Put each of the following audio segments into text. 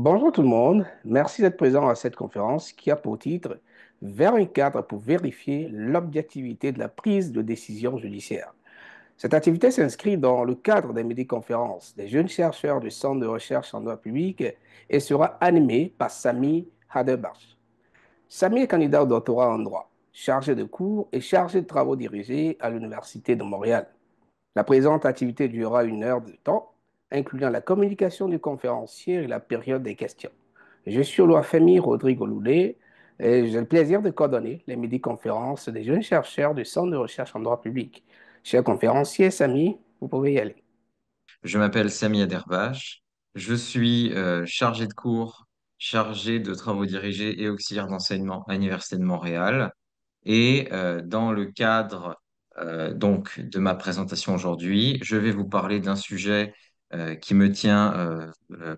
Bonjour tout le monde, merci d'être présent à cette conférence qui a pour titre Vers un cadre pour vérifier l'objectivité de la prise de décision judiciaire. Cette activité s'inscrit dans le cadre des midi-conférences des jeunes chercheurs du Centre de recherche en droit public et sera animée par Sami Haderbach. Sami est candidat au doctorat en droit, chargé de cours et chargé de travaux dirigés à l'Université de Montréal. La présente activité durera 1 heure de temps, incluant la communication du conférencier et la période des questions. Je suis Oluwafemi Rodrigo Loulé et j'ai le plaisir de coordonner les midi-conférences des jeunes chercheurs du Centre de recherche en droit public. Cher conférencier Sami, vous pouvez y aller. Je m'appelle Sami Aderbash. Je suis chargé de cours, chargé de travaux dirigés et auxiliaire d'enseignement à l'Université de Montréal. Et dans le cadre donc de ma présentation aujourd'hui, je vais vous parler d'un sujet qui me tient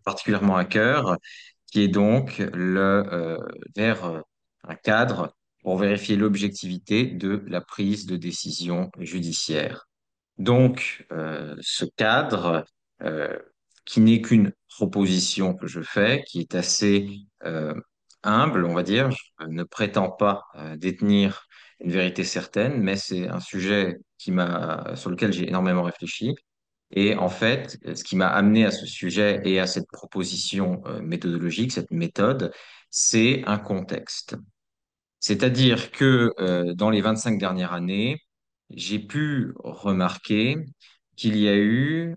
particulièrement à cœur, qui est donc vers un cadre pour vérifier l'objectivité de la prise de décision judiciaire. Donc, ce cadre, euh, qui n'est qu'une proposition que je fais, qui est assez humble, on va dire, je ne prétends pas détenir une vérité certaine, mais c'est un sujet sur lequel j'ai énormément réfléchi. Et en fait, ce qui m'a amené à ce sujet et à cette proposition méthodologique, cette méthode, c'est un contexte. C'est-à-dire que dans les 25 dernières années, j'ai pu remarquer qu'il y a eu,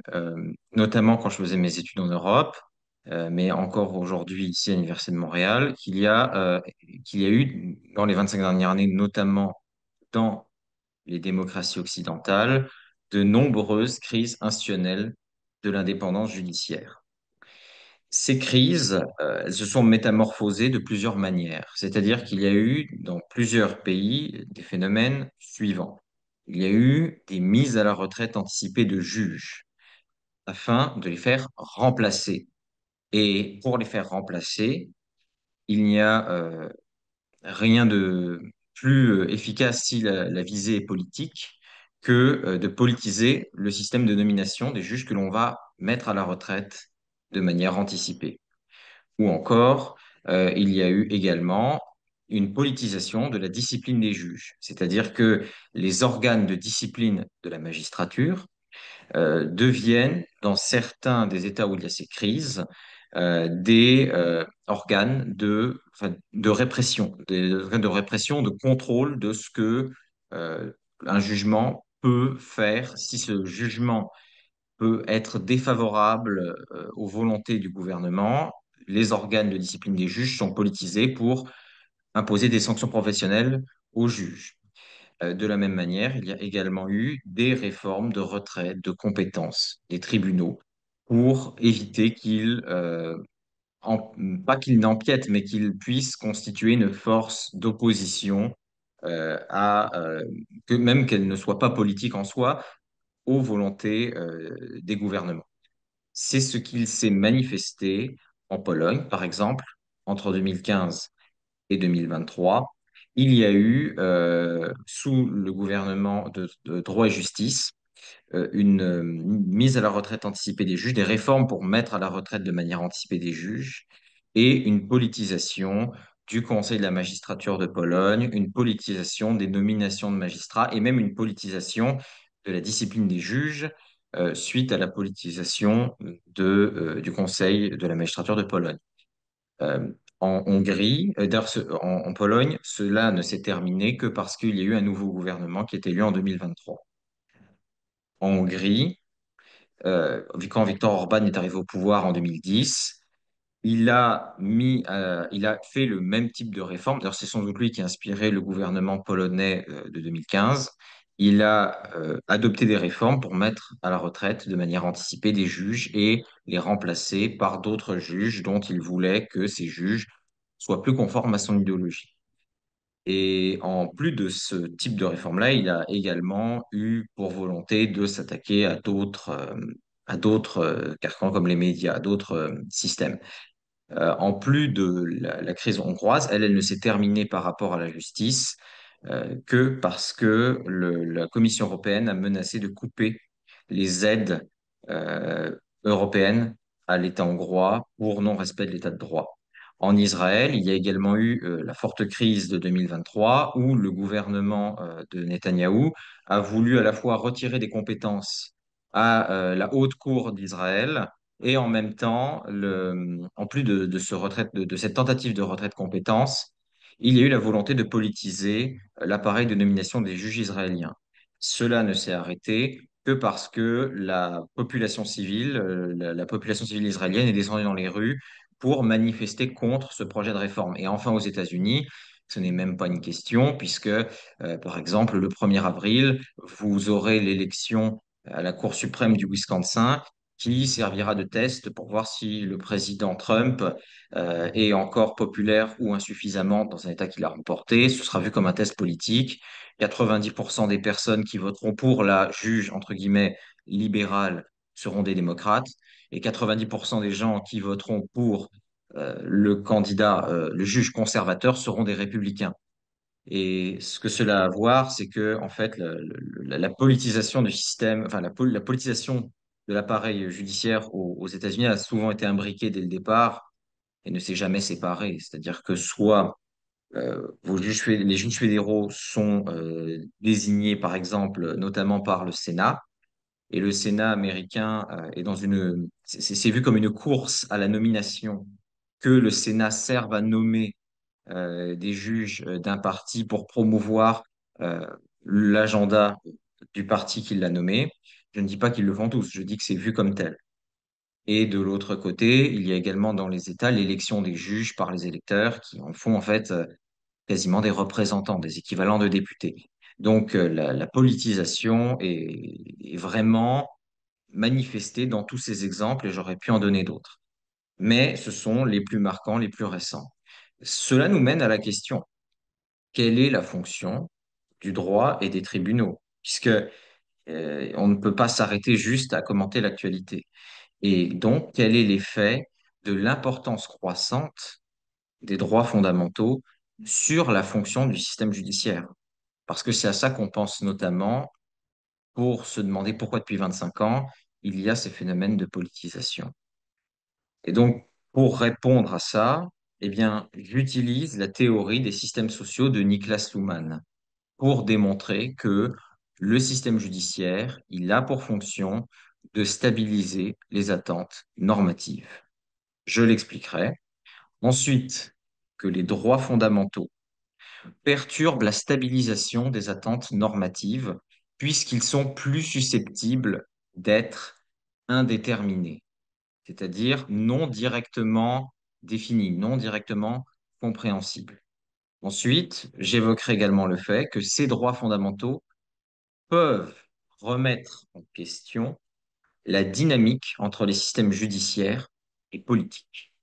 notamment quand je faisais mes études en Europe, mais encore aujourd'hui ici à l'Université de Montréal, qu'il y a eu dans les 25 dernières années, notamment dans les démocraties occidentales, de nombreuses crises institutionnelles de l'indépendance judiciaire. Ces crises, elles se sont métamorphosées de plusieurs manières. C'est-à-dire qu'il y a eu dans plusieurs pays des phénomènes suivants. Il y a eu des mises à la retraite anticipées de juges afin de les faire remplacer. Et pour les faire remplacer, il n'y a rien de plus efficace si la visée est politique que de politiser le système de nomination des juges que l'on va mettre à la retraite de manière anticipée. Ou encore, il y a eu également une politisation de la discipline des juges, c'est-à-dire que les organes de discipline de la magistrature deviennent, dans certains des États où il y a ces crises, des organes de répression, des organes de répression, de contrôle de ce que euh, un jugement peut faire si ce jugement peut être défavorable aux volontés du gouvernement. Les organes de discipline des juges sont politisés pour imposer des sanctions professionnelles aux juges. De la même manière, il y a également eu des réformes de retrait de compétences des tribunaux pour éviter pas qu'ils n'empiètent, mais qu'ils puissent constituer une force d'opposition que même qu'elle ne soit pas politique en soi, aux volontés des gouvernements. C'est ce qu'il s'est manifesté en Pologne, par exemple, entre 2015 et 2023. Il y a eu, sous le gouvernement de droit et justice, une mise à la retraite anticipée des juges, des réformes pour mettre à la retraite de manière anticipée des juges, et une politisation du Conseil de la magistrature de Pologne, une politisation des nominations de magistrats et même une politisation de la discipline des juges suite à la politisation du Conseil de la magistrature de Pologne. Euh, En Hongrie, d'ailleurs, en Pologne, cela ne s'est terminé que parce qu'il y a eu un nouveau gouvernement qui est élu en 2023. En Hongrie, quand Viktor Orban est arrivé au pouvoir en 2010, il a fait le même type de réforme. D'ailleurs, c'est sans doute lui qui a inspiré le gouvernement polonais de 2015. Il a adopté des réformes pour mettre à la retraite de manière anticipée des juges et les remplacer par d'autres juges dont il voulait que ces juges soient plus conformes à son idéologie. Et en plus de ce type de réforme-là, il a également eu pour volonté de s'attaquer à d'autres carcans comme les médias, à d'autres systèmes. En plus de la crise hongroise, elle ne s'est terminée par rapport à la justice que parce que la Commission européenne a menacé de couper les aides euh, européennes à l'État hongrois pour non-respect de l'État de droit. En Israël, il y a également eu la forte crise de 2023 où le gouvernement de Netanyahou a voulu à la fois retirer des compétences à la haute cour d'Israël et en même temps, en plus de cette tentative de retrait de compétences, il y a eu la volonté de politiser l'appareil de nomination des juges israéliens. Cela ne s'est arrêté que parce que la population civile israélienne est descendue dans les rues pour manifester contre ce projet de réforme. Et enfin, aux États-Unis, ce n'est même pas une question, puisque, par exemple, le 1er avril, vous aurez l'élection à la Cour suprême du Wisconsin qui servira de test pour voir si le président Trump est encore populaire ou insuffisamment dans un État qu'il a remporté. Ce sera vu comme un test politique. 90% des personnes qui voteront pour la juge, entre guillemets, libérale seront des démocrates et 90% des gens qui voteront pour le juge conservateur seront des républicains. Et ce que cela a à voir, c'est que, en fait, la politisation du système, enfin, la politisation de l'appareil judiciaire aux États-Unis a souvent été imbriquée dès le départ et ne s'est jamais séparée. C'est-à-dire que soit les juges fédéraux sont désignés, par exemple, notamment par le Sénat, et le Sénat américain est c'est vu comme une course à la nomination, que le Sénat serve à nommer des juges d'un parti pour promouvoir euh, l'agenda du parti qui l'a nommé. Je ne dis pas qu'ils le font tous, je dis que c'est vu comme tel. Et de l'autre côté, il y a également dans les États l'élection des juges par les électeurs qui en font en fait quasiment des représentants, des équivalents de députés. Donc la politisation est vraiment manifestée dans tous ces exemples et j'aurais pu en donner d'autres. Mais ce sont les plus marquants, les plus récents. Cela nous mène à la question, quelle est la fonction du droit et des tribunaux? Puisque on ne peut pas s'arrêter juste à commenter l'actualité. Et donc, quel est l'effet de l'importance croissante des droits fondamentaux sur la fonction du système judiciaire? Parce que c'est à ça qu'on pense notamment pour se demander pourquoi depuis 25 ans, il y a ces phénomènes de politisation. Et donc, pour répondre à ça, eh bien, j'utilise la théorie des systèmes sociaux de Niklas Luhmann pour démontrer que le système judiciaire, il a pour fonction de stabiliser les attentes normatives. Je l'expliquerai. Ensuite, que les droits fondamentaux perturbent la stabilisation des attentes normatives puisqu'ils sont plus susceptibles d'être indéterminés, c'est-à-dire non directement définis, non directement compréhensibles. Ensuite, j'évoquerai également le fait que ces droits fondamentaux peuvent remettre en question la dynamique entre les systèmes judiciaires et politiques.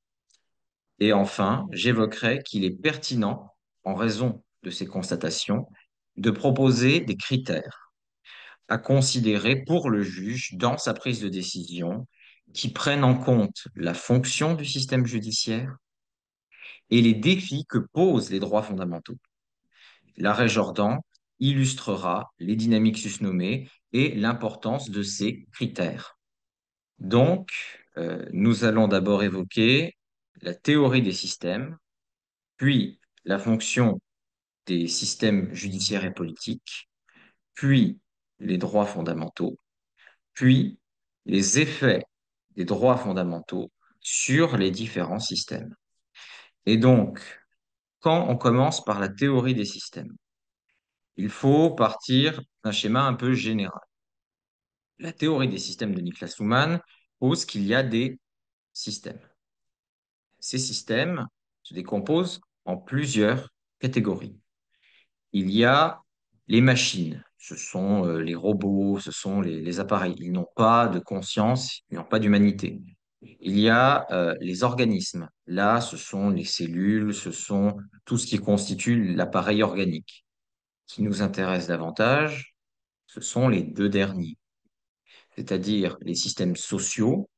Et enfin, j'évoquerai qu'il est pertinent, en raison de ces constatations, de proposer des critères à considérer pour le juge dans sa prise de décision qui prennent en compte la fonction du système judiciaire et les défis que posent les droits fondamentaux. L'arrêt Jordan illustrera les dynamiques susnommées et l'importance de ces critères. Donc, nous allons d'abord évoquer la théorie des systèmes, puis la fonction des systèmes judiciaires et politiques, puis les droits fondamentaux, puis les effets des droits fondamentaux sur les différents systèmes. Et donc, quand on commence par la théorie des systèmes, il faut partir d'un schéma un peu général. La théorie des systèmes de Niklas Luhmann pose qu'il y a des systèmes. Ces systèmes se décomposent en plusieurs catégories. Il y a les machines, ce sont les robots, ce sont les appareils. Ils n'ont pas de conscience, ils n'ont pas d'humanité. Il y a les organismes. Là, ce sont les cellules, ce sont tout ce qui constitue l'appareil organique. Qui nous intéresse davantage, ce sont les deux derniers, c'est-à-dire les systèmes sociaux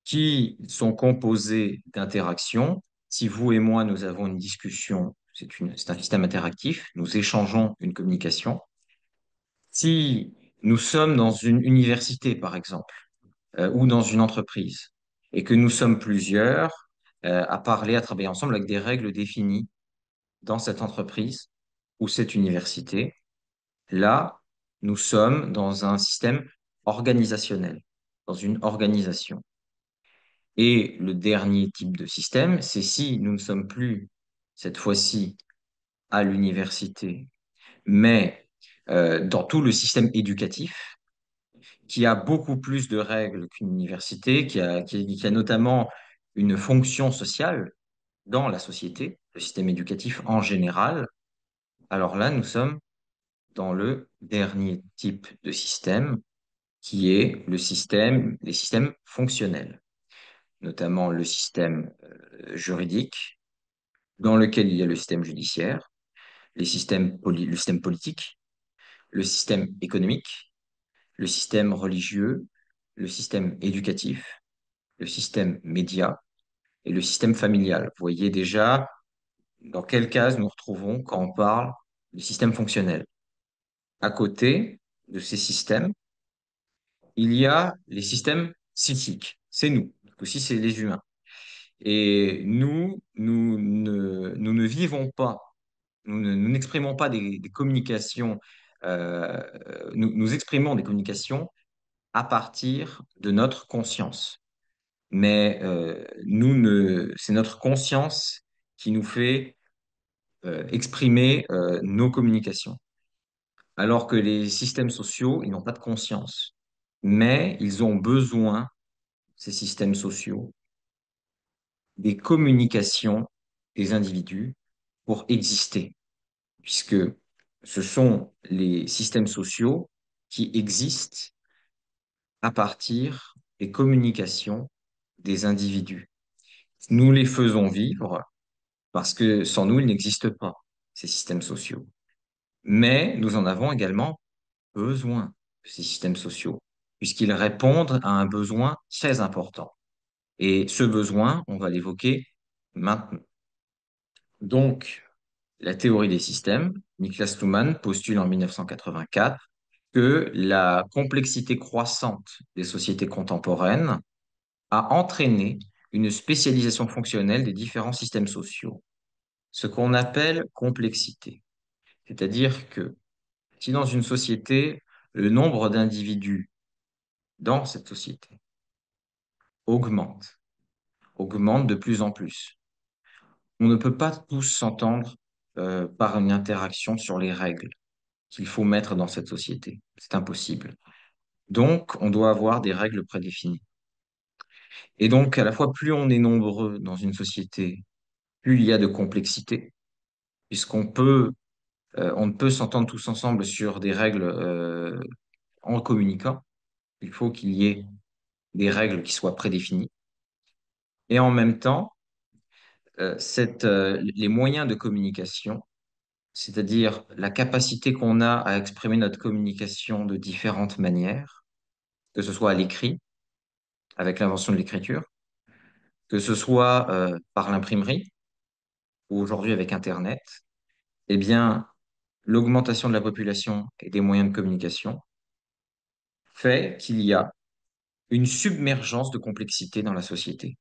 qui sont composés d'interactions. Si vous et moi, nous avons une discussion, c'est un système interactif, nous échangeons une communication. Si nous sommes dans une université, par exemple, ou dans une entreprise, et que nous sommes plusieurs à parler, à travailler ensemble avec des règles définies dans cette entreprise ou cette université. Là, nous sommes dans un système organisationnel, dans une organisation. Et le dernier type de système, c'est si nous ne sommes plus, cette fois-ci, à l'université, mais dans tout le système éducatif, qui a beaucoup plus de règles qu'une université, qui a notamment une fonction sociale dans la société, le système éducatif en général. Alors là, nous sommes dans le dernier type de système, qui est les systèmes fonctionnels, notamment le système juridique, dans lequel il y a le système judiciaire, le système politique, le système économique, le système religieux, le système éducatif, le système média et le système familial. Vous voyez déjà dans quelle case nous retrouvons quand on parle du système fonctionnel. À côté de ces systèmes, il y a les systèmes psychiques. C'est nous. Aussi, c'est les humains. Et nous ne vivons pas, nous n'exprimons pas des communications, euh, nous exprimons des communications à partir de notre conscience. Mais c'est notre conscience qui nous fait exprimer nos communications. Alors que les systèmes sociaux, ils n'ont pas de conscience. Mais ils ont besoin, ces systèmes sociaux, des communications des individus pour exister, puisque ce sont les systèmes sociaux qui existent à partir des communications des individus. Nous les faisons vivre parce que sans nous, ils n'existent pas, ces systèmes sociaux. Mais nous en avons également besoin, de ces systèmes sociaux, puisqu'ils répondent à un besoin très important. Et ce besoin, on va l'évoquer maintenant. Donc, la théorie des systèmes, Niklas Luhmann postule en 1984 que la complexité croissante des sociétés contemporaines a entraîné une spécialisation fonctionnelle des différents systèmes sociaux, ce qu'on appelle complexité. C'est-à-dire que si dans une société, le nombre d'individus dans cette société augmente, augmente de plus en plus, on ne peut pas tous s'entendre par une interaction sur les règles qu'il faut mettre dans cette société. C'est impossible. Donc, on doit avoir des règles prédéfinies. Et donc, à la fois, plus on est nombreux dans une société, plus il y a de complexité, on ne peut s'entendre tous ensemble sur des règles en communiquant. Il faut qu'il y ait des règles qui soient prédéfinies. Et en même temps, les moyens de communication, c'est-à-dire la capacité qu'on a à exprimer notre communication de différentes manières, que ce soit à l'écrit, avec l'invention de l'écriture, que ce soit par l'imprimerie ou aujourd'hui avec Internet, eh bien, l'augmentation de la population et des moyens de communication fait qu'il y a une submergence de complexité dans la société.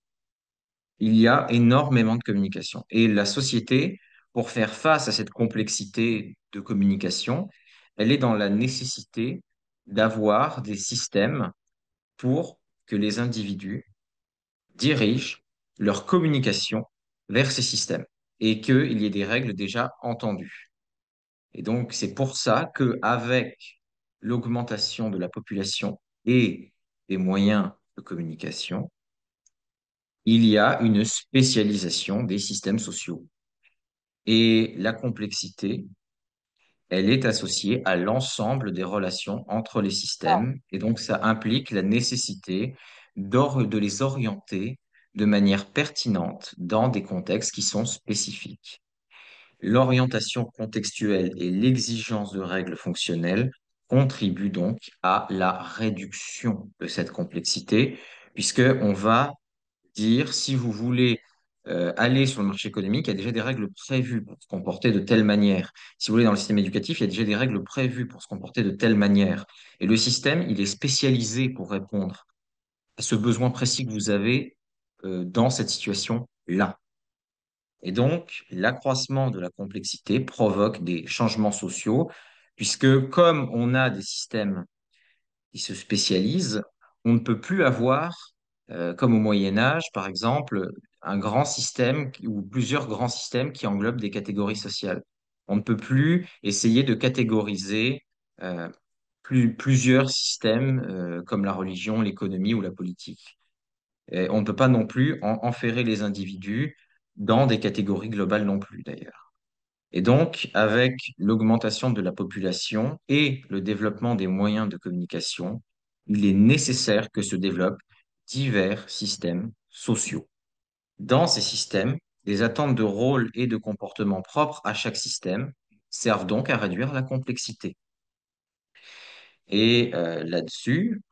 Il y a énormément de communication. Et la société, pour faire face à cette complexité de communication, elle est dans la nécessité d'avoir des systèmes pour que les individus dirigent leur communication vers ces systèmes et qu'il y ait des règles déjà entendues. Et donc, c'est pour ça qu'avec l'augmentation de la population et des moyens de communication, il y a une spécialisation des systèmes sociaux. Et la complexité, elle est associée à l'ensemble des relations entre les systèmes. Et donc, ça implique la nécessité de les orienter de manière pertinente dans des contextes qui sont spécifiques. L'orientation contextuelle et l'exigence de règles fonctionnelles contribuent donc à la réduction de cette complexité, puisqu'on va dire, si vous voulez aller sur le marché économique, il y a déjà des règles prévues pour se comporter de telle manière. Si vous voulez dans le système éducatif, il y a déjà des règles prévues pour se comporter de telle manière. Et le système, il est spécialisé pour répondre à ce besoin précis que vous avez dans cette situation-là. Et donc, l'accroissement de la complexité provoque des changements sociaux, puisque comme on a des systèmes qui se spécialisent, on ne peut plus avoir, comme au Moyen Âge, par exemple, un grand système ou plusieurs grands systèmes qui englobent des catégories sociales. On ne peut plus essayer de catégoriser euh, plusieurs systèmes comme la religion, l'économie ou la politique. Et on ne peut pas non plus enferrer les individus dans des catégories globales non plus, d'ailleurs. Et donc, avec l'augmentation de la population et le développement des moyens de communication, il est nécessaire que se développent divers systèmes sociaux. Dans ces systèmes, des attentes de rôle et de comportement propres à chaque système servent donc à réduire la complexité. Et là-dessus,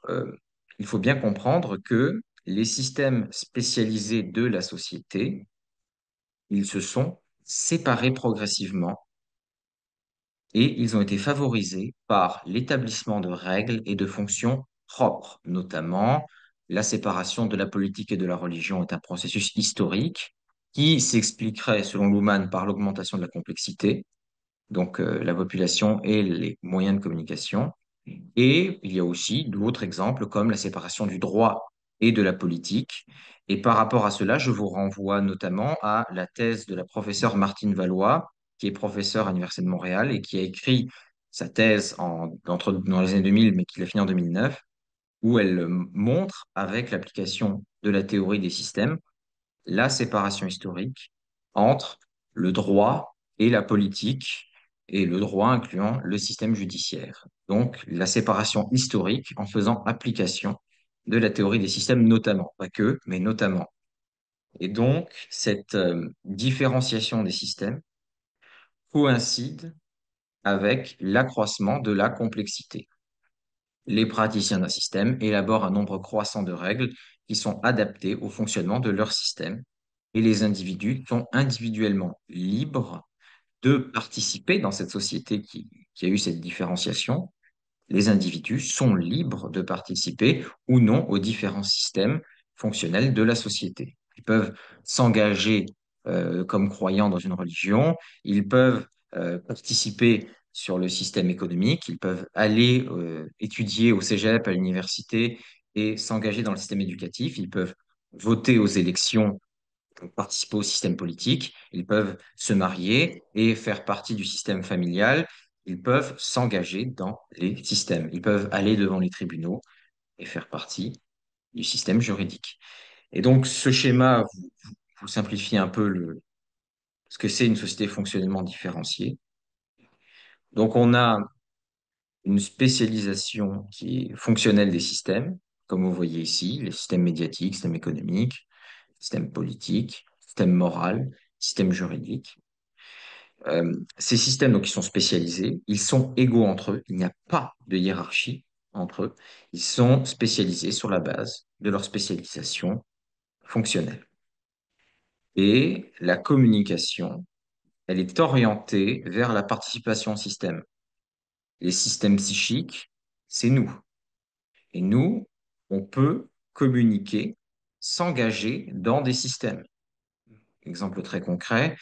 il faut bien comprendre que les systèmes spécialisés de la société, ils se sont séparés progressivement et ils ont été favorisés par l'établissement de règles et de fonctions propres, notamment la séparation de la politique et de la religion est un processus historique qui s'expliquerait, selon Luhmann, par l'augmentation de la complexité, donc la population et les moyens de communication. Et il y a aussi d'autres exemples comme la séparation du droit et de la politique. Et par rapport à cela, je vous renvoie notamment à la thèse de la professeure Martine Valois, qui est professeure à l'Université de Montréal et qui a écrit sa thèse dans les années 2000, mais qui l'a fini en 2009, où elle montre, avec l'application de la théorie des systèmes, la séparation historique entre le droit et la politique, et le droit incluant le système judiciaire. Donc, la séparation historique en faisant application de la théorie des systèmes notamment, pas que, mais notamment. Et donc, cette différenciation des systèmes coïncide avec l'accroissement de la complexité. Les praticiens d'un système élaborent un nombre croissant de règles qui sont adaptées au fonctionnement de leur système et les individus sont individuellement libres de participer dans cette société qui a eu cette différenciation. Les individus sont libres de participer ou non aux différents systèmes fonctionnels de la société. Ils peuvent s'engager comme croyants dans une religion, ils peuvent participer sur le système économique, ils peuvent aller étudier au cégep, à l'université et s'engager dans le système éducatif, ils peuvent voter aux élections, participer au système politique, ils peuvent se marier et faire partie du système familial, ils peuvent s'engager dans les systèmes, ils peuvent aller devant les tribunaux et faire partie du système juridique. Et donc, ce schéma vous simplifie un peu ce que c'est une société fonctionnellement différenciée. Donc, on a une spécialisation qui est fonctionnelle des systèmes, comme vous voyez ici, les systèmes médiatiques, système économique, système politique, système moral, système juridique. Ces systèmes, donc, ils sont spécialisés, ils sont égaux entre eux, il n'y a pas de hiérarchie entre eux, ils sont spécialisés sur la base de leur spécialisation fonctionnelle. Et la communication, elle est orientée vers la participation au système. Les systèmes psychiques, c'est nous. Et nous, on peut communiquer, s'engager dans des systèmes. Exemple très concret,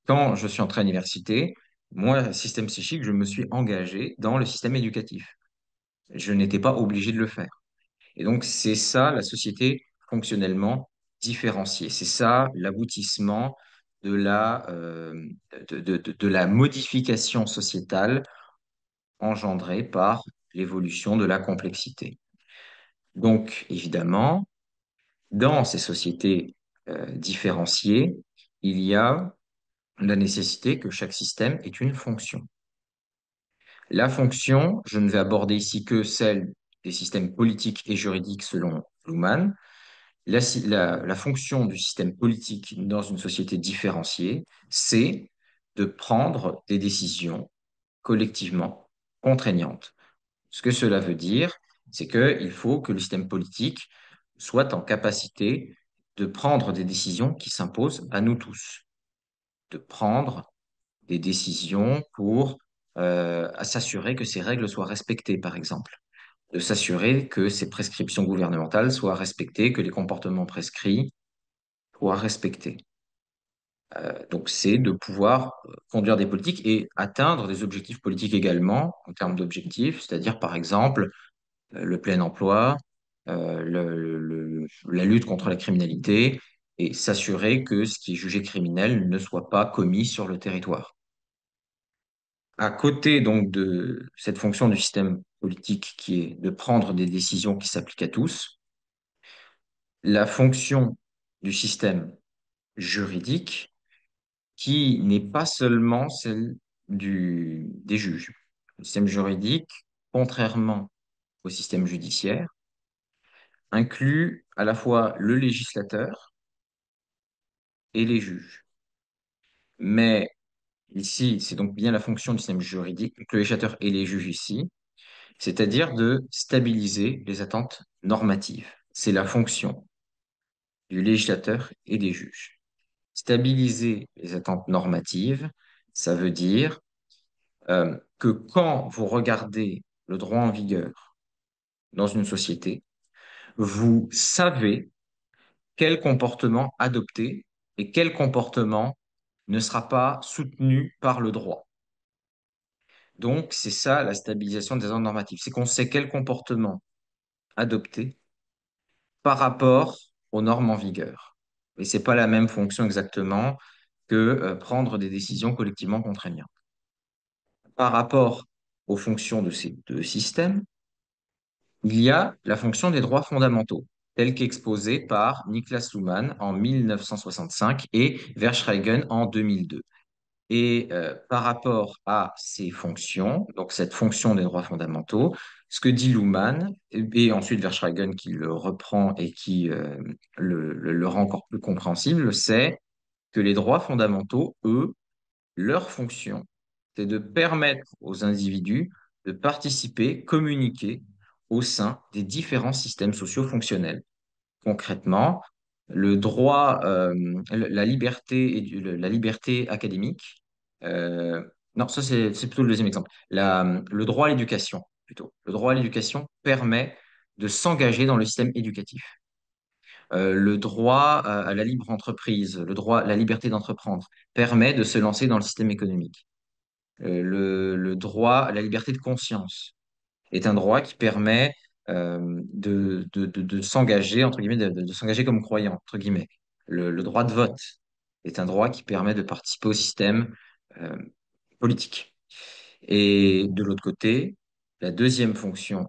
quand je suis entré à l'université, moi, système psychique, je me suis engagé dans le système éducatif. Je n'étais pas obligé de le faire. Et donc, c'est ça la société fonctionnellement différenciée. C'est ça l'aboutissement de de la modification sociétale engendrée par l'évolution de la complexité. Donc, évidemment, dans ces sociétés différenciées, il y a la nécessité que chaque système ait une fonction. La fonction, je ne vais aborder ici que celle des systèmes politiques et juridiques selon Luhmann. La fonction du système politique dans une société différenciée, c'est de prendre des décisions collectivement contraignantes. Ce que cela veut dire, c'est qu'il faut que le système politique soit en capacité de prendre des décisions qui s'imposent à nous tous, de prendre des décisions pour s'assurer que ces règles soient respectées, par exemple, de s'assurer que ces prescriptions gouvernementales soient respectées, que les comportements prescrits ou à respecter. Donc, c'est de pouvoir conduire des politiques et atteindre des objectifs politiques également, en termes d'objectifs, c'est-à-dire, par exemple, le plein emploi, la lutte contre la criminalité, et s'assurer que ce qui est jugé criminel ne soit pas commis sur le territoire. À côté donc de cette fonction du système politique qui est de prendre des décisions qui s'appliquent à tous, la fonction du système juridique qui n'est pas seulement celle des juges. Le système juridique, contrairement au système judiciaire, inclut à la fois le législateur et les juges. Mais ici, c'est donc bien la fonction du système juridique, donc le législateur et les juges ici, c'est-à-dire de stabiliser les attentes normatives. C'est la fonction du législateur et des juges. Stabiliser les attentes normatives, ça veut dire que quand vous regardez le droit en vigueur dans une société, vous savez quel comportement adopter et quel comportement ne sera pas soutenu par le droit. Donc, c'est ça la stabilisation des ordres normatifs. C'est qu'on sait quel comportement adopter par rapport aux normes en vigueur. Et c'est pas la même fonction exactement que prendre des décisions collectivement contraignantes. Par rapport aux fonctions de ces deux systèmes, il y a la fonction des droits fondamentaux, telle qu'exposée par Niklas Luhmann en 1965 et Verschreigen en 2002. Et par rapport à ces fonctions, donc cette fonction des droits fondamentaux, ce que dit Luhmann, et ensuite Verschreigen qui le reprend et qui le rend encore plus compréhensible, c'est que les droits fondamentaux, eux, leur fonction, c'est de permettre aux individus de participer, communiquer au sein des différents systèmes sociaux fonctionnels. Concrètement, le droit, la liberté la liberté académique. Non, ça c'est plutôt le deuxième exemple. Le droit à l'éducation, plutôt. Le droit à l'éducation permet de s'engager dans le système éducatif. Le droit à la libre entreprise, le droit, la liberté d'entreprendre permet de se lancer dans le système économique. Le droit à la liberté de conscience est un droit qui permet de s'engager, entre guillemets, de s'engager comme croyant, entre guillemets. Le droit de vote est un droit qui permet de participer au système euh, politique. Et de l'autre côté, la deuxième fonction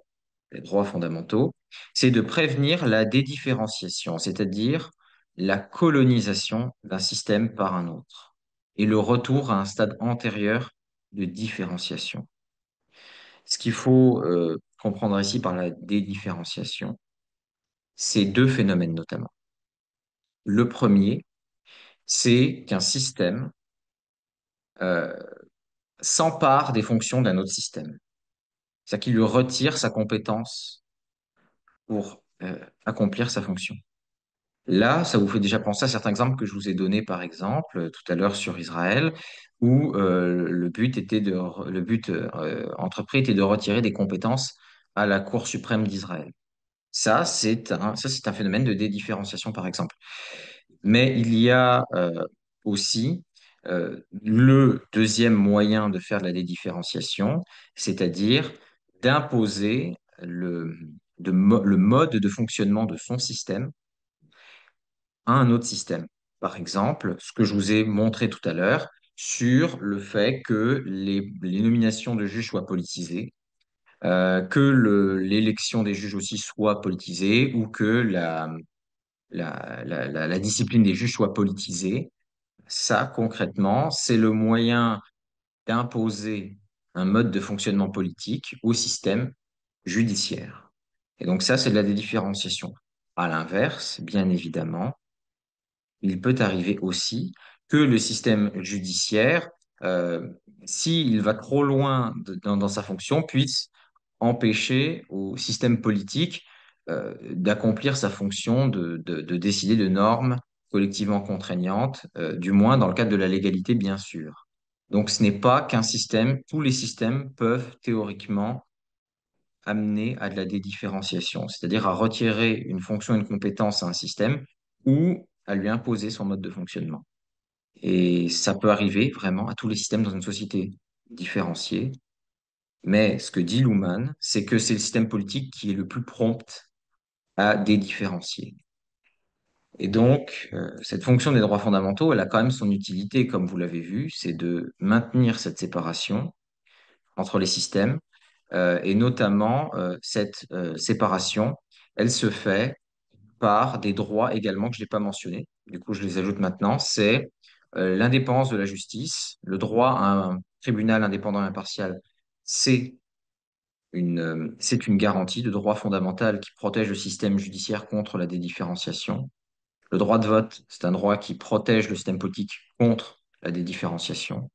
des droits fondamentaux, c'est de prévenir la dédifférenciation, c'est-à-dire la colonisation d'un système par un autre et le retour à un stade antérieur de différenciation. Ce qu'il faut comprendre ici par la dédifférenciation, c'est deux phénomènes notamment. Le premier, c'est qu'un système euh, s'empare des fonctions d'un autre système. C'est-à-dire qu'il lui retire sa compétence pour accomplir sa fonction. Là, ça vous fait déjà penser à certains exemples que je vous ai donnés, par exemple, tout à l'heure sur Israël, où le but entrepris était de retirer des compétences à la Cour suprême d'Israël. Ça, c'est un phénomène de dédifférenciation, par exemple. Mais il y a aussi le deuxième moyen de faire de la dédifférenciation, c'est-à-dire d'imposer le mode de fonctionnement de son système à un autre système. Par exemple, ce que je vous ai montré tout à l'heure sur le fait que les nominations de juges soient politisées, que l'élection des juges aussi soit politisée ou que la discipline des juges soit politisée. Ça, concrètement, c'est le moyen d'imposer un mode de fonctionnement politique au système judiciaire. Et donc ça, c'est de la dédifférenciation. À l'inverse, bien évidemment, il peut arriver aussi que le système judiciaire, euh, s'il va trop loin dans sa fonction, puisse empêcher au système politique d'accomplir sa fonction de décider de normes collectivement contraignantes, du moins dans le cadre de la légalité, bien sûr. Donc ce n'est pas qu'un système, tous les systèmes peuvent théoriquement amener à de la dédifférenciation, c'est-à-dire à retirer une fonction, une compétence à un système ou à lui imposer son mode de fonctionnement. Et ça peut arriver vraiment à tous les systèmes dans une société différenciée. Mais ce que dit Luhmann, c'est que c'est le système politique qui est le plus prompt à dédifférencier. Et donc, cette fonction des droits fondamentaux, elle a quand même son utilité, comme vous l'avez vu, c'est de maintenir cette séparation entre les systèmes, et notamment cette séparation, elle se fait par des droits également que je n'ai pas mentionnés. Du coup, je les ajoute maintenant. C'est l'indépendance de la justice, le droit à un tribunal indépendant et impartial. C'est c'est une garantie de droit fondamental qui protège le système judiciaire contre la dédifférenciation. Le droit de vote, c'est un droit qui protège le système politique contre la dédifférenciation.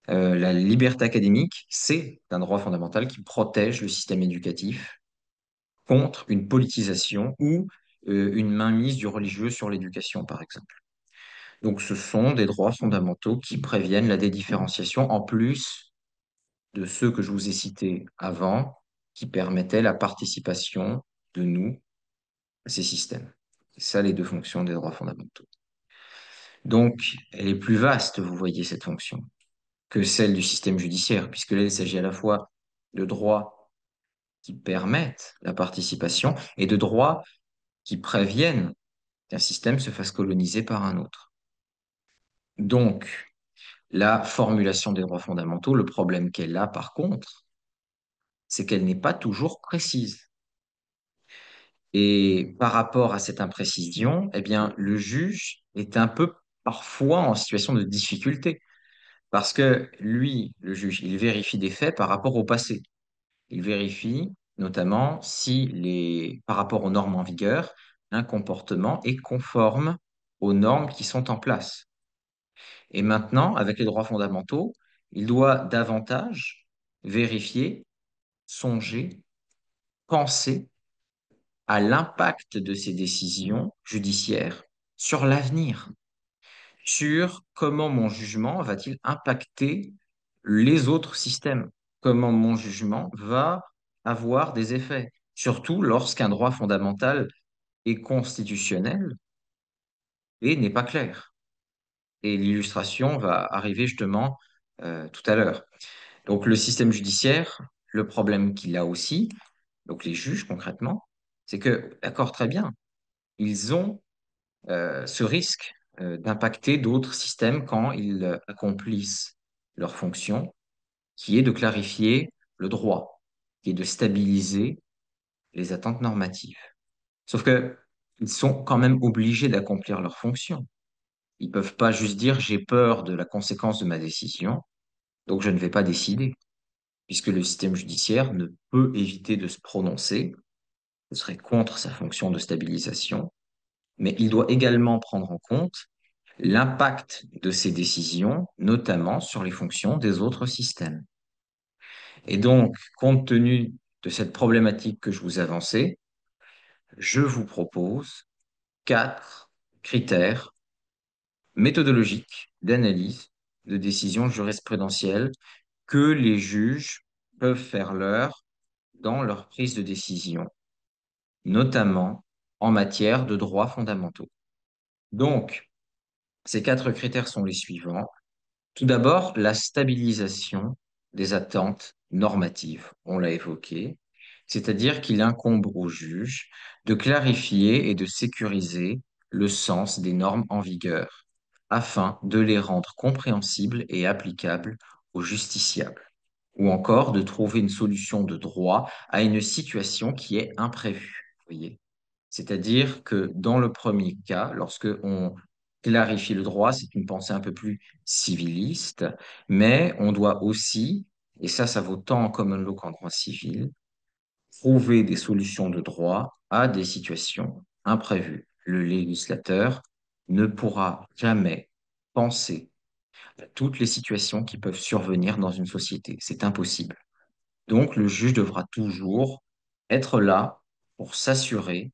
La liberté académique, c'est un droit fondamental qui protège le système éducatif contre une politisation ou une mainmise du religieux sur l'éducation, par exemple. Donc, ce sont des droits fondamentaux qui préviennent la dédifférenciation, en plus de ceux que je vous ai cités avant, qui permettaient la participation de nous à ces systèmes. C'est ça les deux fonctions des droits fondamentaux. Donc, elle est plus vaste, vous voyez, cette fonction, que celle du système judiciaire, puisque là, il s'agit à la fois de droits qui permettent la participation et de droits qui préviennent qu'un système se fasse coloniser par un autre. Donc, la formulation des droits fondamentaux, le problème qu'elle a par contre, c'est qu'elle n'est pas toujours précise. Et par rapport à cette imprécision, eh bien, le juge est un peu parfois en situation de difficulté. Parce que lui, le juge, il vérifie des faits par rapport au passé. Il vérifie notamment si par rapport aux normes en vigueur, un comportement est conforme aux normes qui sont en place. Et maintenant, avec les droits fondamentaux, il doit davantage vérifier, songer, penser à l'impact de ces décisions judiciaires sur l'avenir, sur comment mon jugement va-t-il impacter les autres systèmes, comment mon jugement va avoir des effets, surtout lorsqu'un droit fondamental est constitutionnel et n'est pas clair. Et l'illustration va arriver justement tout à l'heure. Donc le système judiciaire, le problème qu'il a aussi, donc les juges concrètement, c'est que, d'accord, très bien, ils ont ce risque d'impacter d'autres systèmes quand ils accomplissent leur fonction, qui est de clarifier le droit, qui est de stabiliser les attentes normatives. Sauf que ils sont quand même obligés d'accomplir leur fonction. Ils peuvent pas juste dire j'ai peur de la conséquence de ma décision, donc je ne vais pas décider, puisque le système judiciaire ne peut éviter de se prononcer, ce serait contre sa fonction de stabilisation, mais il doit également prendre en compte l'impact de ces décisions, notamment sur les fonctions des autres systèmes. Et donc, compte tenu de cette problématique que je vous avançais, je vous propose 4 critères méthodologiques d'analyse de décisions jurisprudentielles que les juges peuvent faire leur dans leur prise de décision, notamment en matière de droits fondamentaux. Donc, ces 4 critères sont les suivants. Tout d'abord, la stabilisation des attentes normatives, on l'a évoqué, c'est-à-dire qu'il incombe au juge de clarifier et de sécuriser le sens des normes en vigueur afin de les rendre compréhensibles et applicables aux justiciables, ou encore de trouver une solution de droit à une situation qui est imprévue. Vous voyez? C'est-à-dire que dans le premier cas, lorsque on clarifie le droit, c'est une pensée un peu plus civiliste, mais on doit aussi, et ça vaut tant en common law qu'en droit civil, trouver des solutions de droit à des situations imprévues. Le législateur ne pourra jamais penser à toutes les situations qui peuvent survenir dans une société. C'est impossible. Donc, le juge devra toujours être là pour s'assurer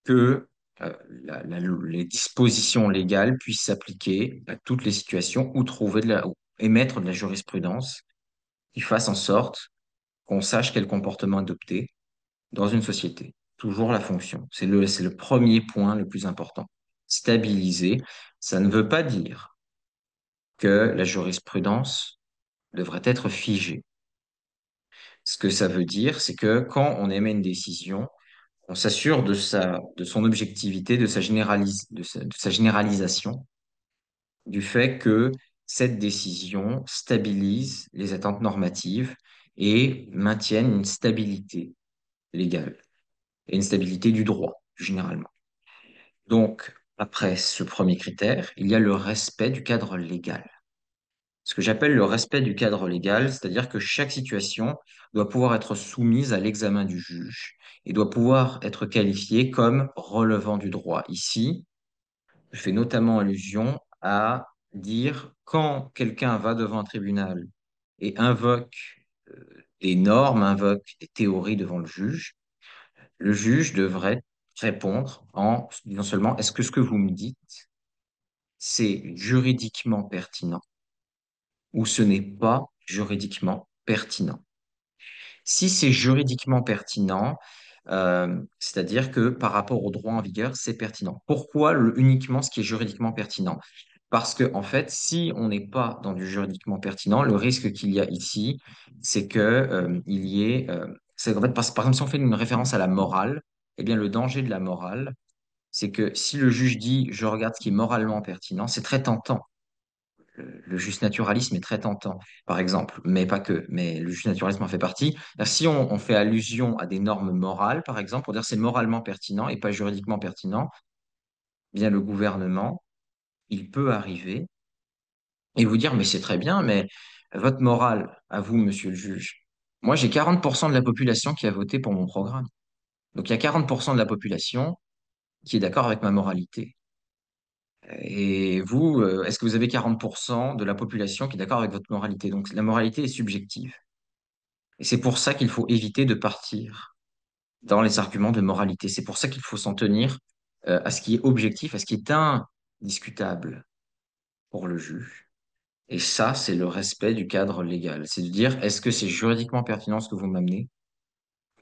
que les dispositions légales puissent s'appliquer à toutes les situations ou ou émettre de la jurisprudence qui fasse en sorte qu'on sache quel comportement adopter dans une société. Toujours la fonction. C'est le premier point le plus important. Stabiliser, ça ne veut pas dire que la jurisprudence devrait être figée. Ce que ça veut dire, c'est que quand on émet une décision, on s'assure de son objectivité, de sa généralisation, du fait que cette décision stabilise les attentes normatives et maintienne une stabilité légale et une stabilité du droit, généralement. Donc, après ce premier critère, il y a le respect du cadre légal. Ce que j'appelle le respect du cadre légal, c'est-à-dire que chaque situation doit pouvoir être soumise à l'examen du juge et doit pouvoir être qualifiée comme relevant du droit. Ici, je fais notamment allusion à dire quand quelqu'un va devant un tribunal et invoque des normes, invoque des théories devant le juge devrait répondre en disant seulement est-ce que ce que vous me dites, c'est juridiquement pertinent ou ce n'est pas juridiquement pertinent. Si c'est juridiquement pertinent, c'est-à-dire que par rapport au droit en vigueur, c'est pertinent. Pourquoi uniquement ce qui est juridiquement pertinent? Parce que, en fait, si on n'est pas dans du juridiquement pertinent, le risque qu'il y a ici, c'est que, il y ait, c'est qu'en fait, par exemple, si on fait une référence à la morale, eh bien, le danger de la morale, c'est que si le juge dit je regarde ce qui est moralement pertinent, c'est très tentant. Le justnaturalisme est très tentant, par exemple, mais pas que, mais le justnaturalisme en fait partie. Si on fait allusion à des normes morales, par exemple, pour dire c'est moralement pertinent et pas juridiquement pertinent, eh bien le gouvernement, il peut arriver et vous dire, mais c'est très bien, mais votre morale, à vous, monsieur le juge, moi j'ai 40% de la population qui a voté pour mon programme. Donc il y a 40% de la population qui est d'accord avec ma moralité. Et vous, est-ce que vous avez 40% de la population qui est d'accord avec votre moralité? Donc la moralité est subjective. Et c'est pour ça qu'il faut éviter de partir dans les arguments de moralité. C'est pour ça qu'il faut s'en tenir à ce qui est objectif, à ce qui est indiscutable pour le juge. Et ça, c'est le respect du cadre légal. C'est de dire, est-ce que c'est juridiquement pertinent ce que vous m'amenez?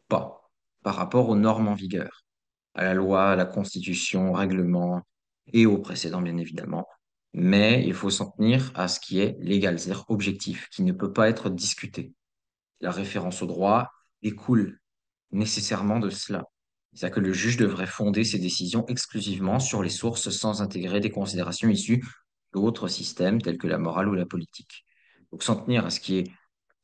Pas. Par rapport aux normes en vigueur, à la loi, à la constitution, au règlement et aux précédents, bien évidemment. Mais il faut s'en tenir à ce qui est légal, c'est-à-dire objectif, qui ne peut pas être discuté. La référence au droit découle nécessairement de cela. C'est-à-dire que le juge devrait fonder ses décisions exclusivement sur les sources sans intégrer des considérations issues d'autres systèmes tels que la morale ou la politique. Donc s'en tenir à ce qui est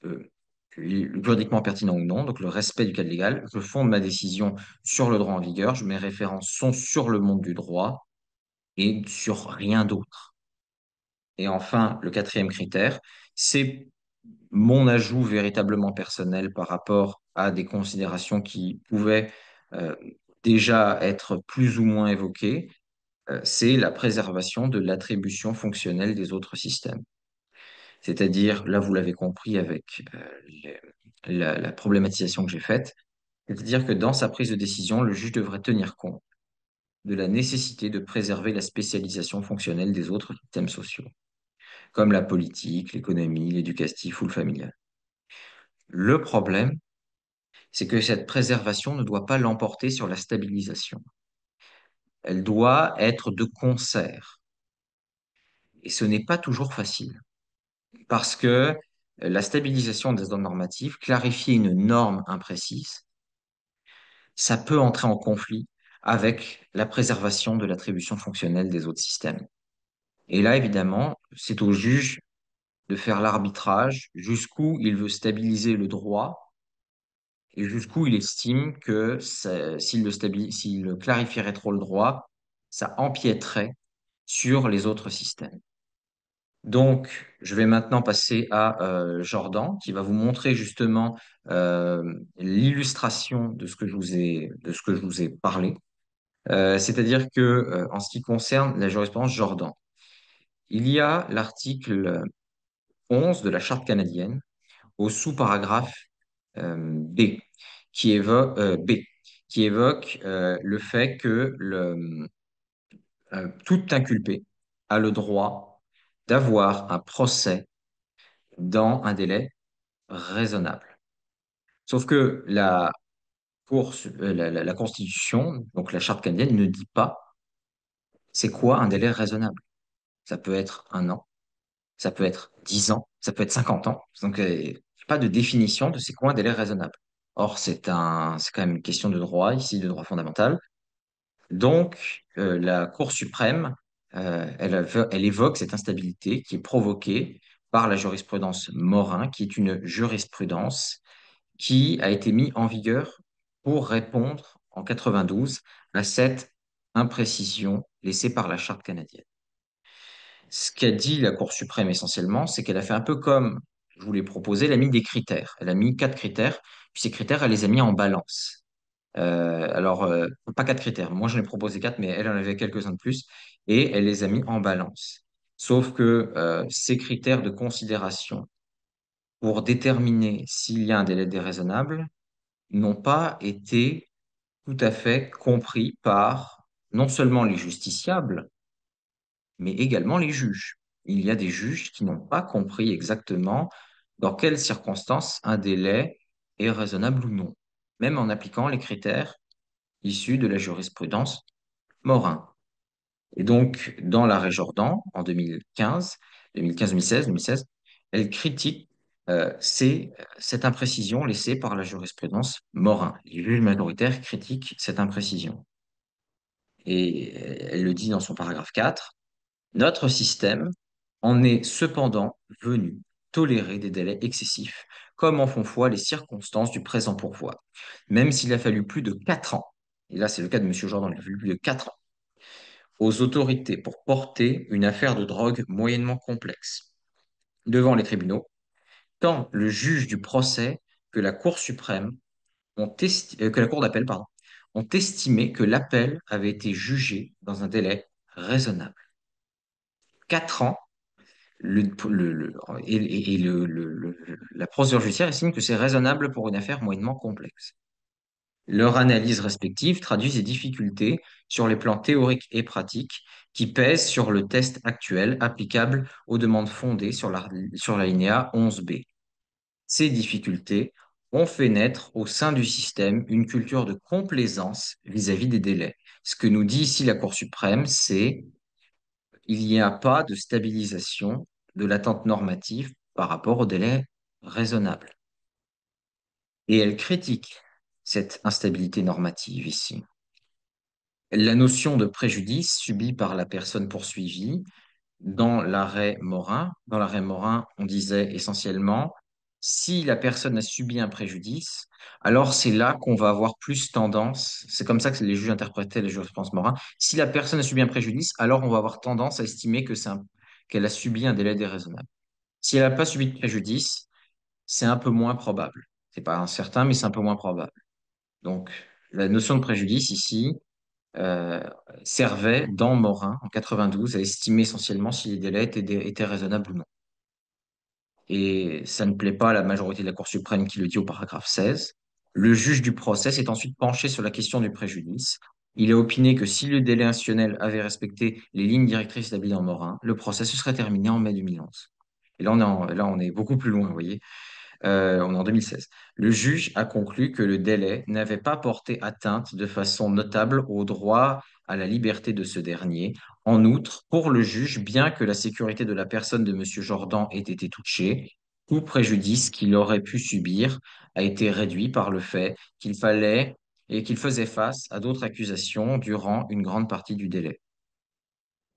euh, juridiquement pertinent ou non, donc le respect du cadre légal. Je fonde ma décision sur le droit en vigueur, mes références sont sur le monde du droit et sur rien d'autre. Et enfin, le quatrième critère, c'est mon ajout véritablement personnel par rapport à des considérations qui pouvaient euh, déjà être plus ou moins évoquées, c'est la préservation de l'attribution fonctionnelle des autres systèmes. C'est-à-dire, là, vous l'avez compris avec la problématisation que j'ai faite, c'est-à-dire que dans sa prise de décision, le juge devrait tenir compte de la nécessité de préserver la spécialisation fonctionnelle des autres systèmes sociaux, comme la politique, l'économie, l'éducatif ou le familial. Le problème, c'est que cette préservation ne doit pas l'emporter sur la stabilisation. Elle doit être de concert. Et ce n'est pas toujours facile, parce que la stabilisation des normes normatives, clarifier une norme imprécise, ça peut entrer en conflit avec la préservation de l'attribution fonctionnelle des autres systèmes. Et là, évidemment, c'est au juge de faire l'arbitrage jusqu'où il veut stabiliser le droit et jusqu'où il estime que s'il clarifierait trop le droit, ça empiéterait sur les autres systèmes. Donc, je vais maintenant passer à Jordan, qui va vous montrer justement l'illustration de ce que je vous ai parlé. C'est-à-dire que, en ce qui concerne la jurisprudence Jordan, il y a l'article 11 de la Charte canadienne au sous-paragraphe B, B, qui évoque le fait que tout inculpé a le droit d'avoir un procès dans un délai raisonnable. Sauf que la Constitution, donc la Charte canadienne, ne dit pas C'est quoi un délai raisonnable? Ça peut être 1 an, ça peut être 10 ans, ça peut être 50 ans. Donc, il n'y a pas de définition de c'est quoi un délai raisonnable. Or, c'est quand même une question de droit ici, de droit fondamental. Donc, la Cour suprême, elle évoque cette instabilité qui est provoquée par la jurisprudence Morin, qui est une jurisprudence qui a été mise en vigueur pour répondre en 92 à cette imprécision laissée par la Charte canadienne. Ce qu'a dit la Cour suprême essentiellement, c'est qu'elle a fait un peu comme je vous l'ai proposé, elle a mis des critères. Elle a mis 4 critères, puis ces critères, elle les a mis en balance. Pas 4 critères. Moi, j'en ai proposé 4, mais elle en avait quelques-uns de plus et elle les a mis en balance. Sauf que ces critères de considération pour déterminer s'il y a un délai déraisonnable n'ont pas été tout à fait compris par non seulement les justiciables, mais également les juges. Il y a des juges qui n'ont pas compris exactement dans quelles circonstances un délai est raisonnable ou non, même en appliquant les critères issus de la jurisprudence Morin. Et donc, dans l'arrêt Jordan, en 2016, elle critique cette imprécision laissée par la jurisprudence Morin. Les juges majoritaires critiquent cette imprécision. Et elle le dit dans son paragraphe 4. Notre système en est cependant venu tolérer des délais excessifs, comme en font foi les circonstances du présent pourvoi, même s'il a fallu plus de 4 ans, et là c'est le cas de M. Jordan, il a fallu plus de 4 ans, aux autorités pour porter une affaire de drogue moyennement complexe devant les tribunaux, tant le juge du procès que la Cour suprême que la Cour d'appel, pardon, ont estimé que l'appel avait été jugé dans un délai raisonnable. 4 ans, la procédure judiciaire estime que c'est raisonnable pour une affaire moyennement complexe. Leurs analyses respectives traduisent les difficultés sur les plans théoriques et pratiques qui pèsent sur le test actuel applicable aux demandes fondées sur l'alinéa 11b. Ces difficultés ont fait naître au sein du système une culture de complaisance vis-à-vis des délais. Ce que nous dit ici la Cour suprême, c'est il n'y a pas de stabilisation de l'attente normative par rapport au délai raisonnable. Et elle critique cette instabilité normative ici. La notion de préjudice subi par la personne poursuivie dans l'arrêt Morin, on disait essentiellement, si la personne a subi un préjudice, alors c'est là qu'on va avoir plus tendance, c'est comme ça que les juges interprétaient les jurisprudences Morin, si la personne a subi un préjudice, alors on va avoir tendance à estimer qu'elle a subi un délai déraisonnable. Si elle n'a pas subi de préjudice, c'est un peu moins probable. C'est pas incertain, mais c'est un peu moins probable. Donc, la notion de préjudice ici, euh, servait dans Morin en 92 à estimer essentiellement si les délais étaient raisonnables ou non. Et ça ne plaît pas à la majorité de la Cour suprême qui le dit au paragraphe 16. Le juge du procès s'est ensuite penché sur la question du préjudice. Il a opiné que si le délai institutionnel avait respecté les lignes directrices établies dans Morin, le procès se serait terminé en mai 2011. Et là, on est beaucoup plus loin, vous voyez. On est en 2016. Le juge a conclu que le délai n'avait pas porté atteinte de façon notable au droit à la liberté de ce dernier. En outre, pour le juge, bien que la sécurité de la personne de M. Jordan ait été touchée, tout préjudice qu'il aurait pu subir a été réduit par le fait qu'il fallait et qu'il faisait face à d'autres accusations durant une grande partie du délai.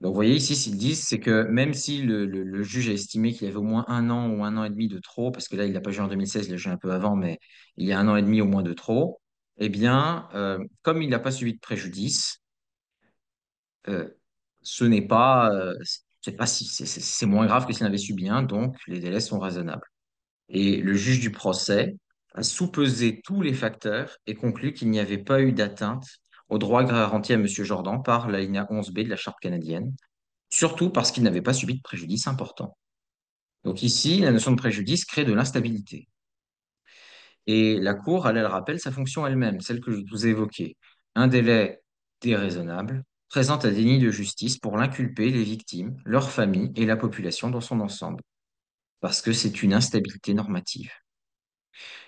Donc, vous voyez ici, s'ils disent, c'est que même si le juge a estimé qu'il y avait au moins 1 an ou 1 an et demi de trop, parce que là, il n'a pas jugé en 2016, il a jugé un peu avant, mais il y a 1 an et demi au moins de trop, eh bien, comme il n'a pas subi de préjudice, euh, ce n'est pas, c'est pas si, c'est moins grave que s'il en avait subi un, donc les délais sont raisonnables. Et le juge du procès a soupesé tous les facteurs et conclu qu'il n'y avait pas eu d'atteinte au droit garanti à M. Jordan par l'alinéa 11b de la Charte canadienne, surtout parce qu'il n'avait pas subi de préjudice important. Donc ici, la notion de préjudice crée de l'instabilité. Et la Cour, elle rappelle sa fonction elle-même, celle que je vous ai évoquée. Un délai déraisonnable présente un déni de justice pour l'inculpé, les victimes, leurs familles et la population dans son ensemble, parce que c'est une instabilité normative.